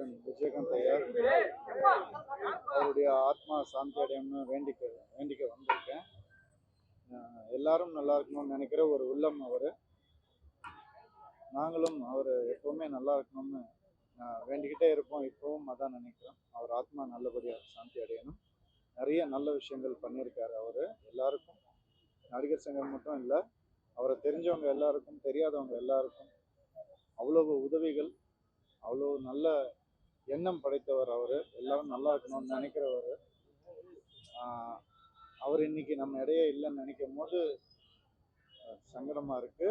Captain Vijayakanth ஐயா அவருடைய ஆத்மா சாந்தி அடையணும்னு வேண்டிக்க வந்திருக்கேன். எல்லாரும் நல்லா இருக்கணும்னு நினைக்கிற ஒரு உள்ளம் அவர். நாங்களும் அவர் எப்பவுமே நல்லா இருக்கணும்னு வேண்டிக்கிட்டே இருப்போம். இப்பவும் அதான் நினைக்கிறோம். அவர் ஆத்மா நல்லபடியாக சாந்தி அடையணும். நிறைய நல்ல விஷயங்கள் பண்ணியிருக்காரு அவர். எல்லாருக்கும், நடிகர் சங்கம் மட்டும் இல்லை, அவரை தெரிஞ்சவங்க எல்லாருக்கும், தெரியாதவங்க எல்லாருக்கும் அவ்வளவு உதவிகள், அவ்வளோ நல்ல எண்ணம் படைத்தவர் அவர். எல்லாரும் நல்லா இருக்கணும்னு நினைக்கிறவர். அவர் இன்னைக்கு நம்ம இடையே இல்லைன்னு நினைக்கும் போது சங்கடமா இருக்கு.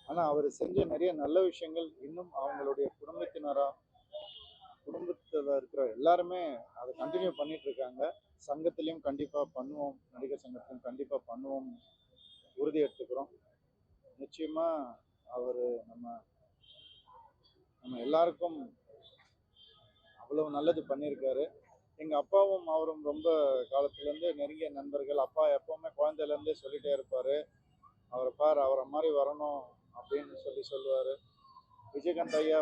ஆனா அவர் செஞ்ச நிறைய நல்ல விஷயங்கள் இன்னும் அவங்களுடைய குடும்பத்துல இருக்கிற எல்லாருமே அதை கண்டினியூ பண்ணிட்டு இருக்காங்க. சங்கத்திலையும் கண்டிப்பா பண்ணுவோம், நடிகர் சங்கத்திலையும் கண்டிப்பா பண்ணுவோம் உறுதி எடுத்துக்கிறோம். நிச்சயமா அவர் நம்ம எல்லாருக்கும் அவ்வளவு நல்லது பண்ணியிருக்காரு. எங்க அப்பாவும் அவரும் ரொம்ப காலத்துலேருந்து நெருங்கிய நண்பர்கள். அப்பா எப்பவுமே குழந்தையிலேருந்தே சொல்லிட்டே இருப்பாரு, அவரை பார், அவரை மாதிரி வரணும் அப்படின்னு சொல்லுவார். விஜயகாந்த் ஐயா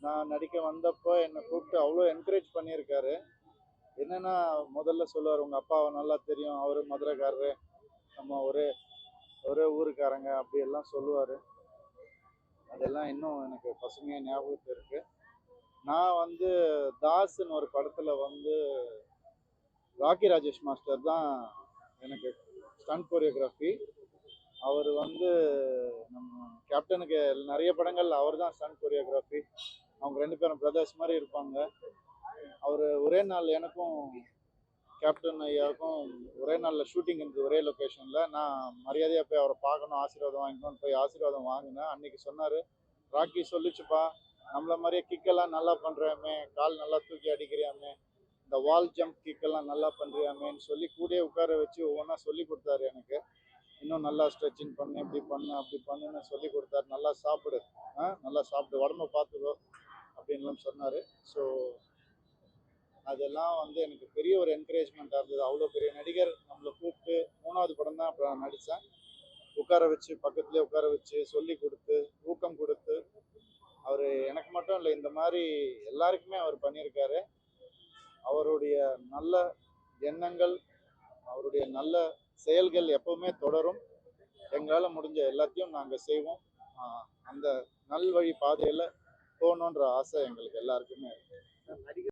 நான் நடிக்க வந்தப்போ என்னை கூப்பிட்டு அவ்வளோ என்கரேஜ் பண்ணியிருக்காரு. என்னன்னா, முதல்ல சொல்லுவார், உங்கள் அப்பாவை நல்லா தெரியும், அவர் மதுரைக்காரரு, நம்ம ஒரே ஊருக்காரங்க அப்படியெல்லாம் சொல்லுவார். அதெல்லாம் இன்னும் எனக்கு பசுமையாக ஞாபகத்தில் இருக்கு. நான் தாஸ்ன்னு ஒரு படத்தில் ராக்கி ராஜேஷ் மாஸ்டர் தான் எனக்கு ஸ்டண்ட் கோரியோகிராஃபி. அவர் நம்ம கேப்டனுக்கு நிறைய படங்கள் அவர் தான் ஸ்டண்ட் கோரியோகிராஃபி. அவங்க 2 பேரும் பிரதர்ஸ் மாதிரி இருப்பாங்க. அவர் ஒரே நாள் எனக்கும் கேப்டன் ஐயாவுக்கும் ஒரே நாளில் ஷூட்டிங் இருந்தது, ஒரே லொக்கேஷனில். நான் மரியாதையாக போய் அவரை பார்க்கணும், ஆசீர்வாதம் வாங்கிக்கணும்னு போய் ஆசீர்வாதம் வாங்கினேன். அன்றைக்கி சொன்னார், ராக்கி சொல்லிச்சுப்பா, நம்மள மாதிரியே கிக்கெல்லாம் நல்லா பண்ணுறாமே, கால் நல்லா தூக்கி அடிக்கிறியாமே, இந்த வால் ஜம்ப் கிக்கெல்லாம் நல்லா பண்ணுறியாமேன்னு சொல்லி கூடயே உட்கார வச்சு ஒவ்வொன்றா சொல்லி கொடுத்தாரு எனக்கு. இன்னும் நல்லா ஸ்ட்ரெச்சிங் பண்ணு, இப்படி பண்ணு, அப்படி பண்ணுன்னு சொல்லி கொடுத்தாரு. நல்லா சாப்பிடு, நல்லா சாப்பிடு, உடம்ப பார்த்துக்கோ அப்படின்லாம் சொன்னார். ஸோ அதெல்லாம் எனக்கு பெரிய ஒரு என்கரேஜ்மெண்ட்டாக இருந்தது. அவ்வளோ பெரிய நடிகர் நம்மளை கூப்பிட்டு 3வது படம் தான் அப்புறம் நடித்தேன், உட்கார வச்சு, பக்கத்துலேயே உட்கார வச்சு சொல்லி கொடுத்து ஊக்கம் கொடுத்து, அவர் எனக்கு மட்டும் இல்லை, இந்த மாதிரி எல்லாருக்குமே அவர் பண்ணியிருக்காரு. அவருடைய நல்ல எண்ணங்கள், அவருடைய நல்ல செயல்கள் எப்பவுமே தொடரும். எங்களால் முடிஞ்ச எல்லாத்தையும் நாங்கள் செய்வோம். அந்த நல்வழி பாதையில் போகணுன்ற ஆசை எங்களுக்கு எல்லாருக்குமே இருக்கு.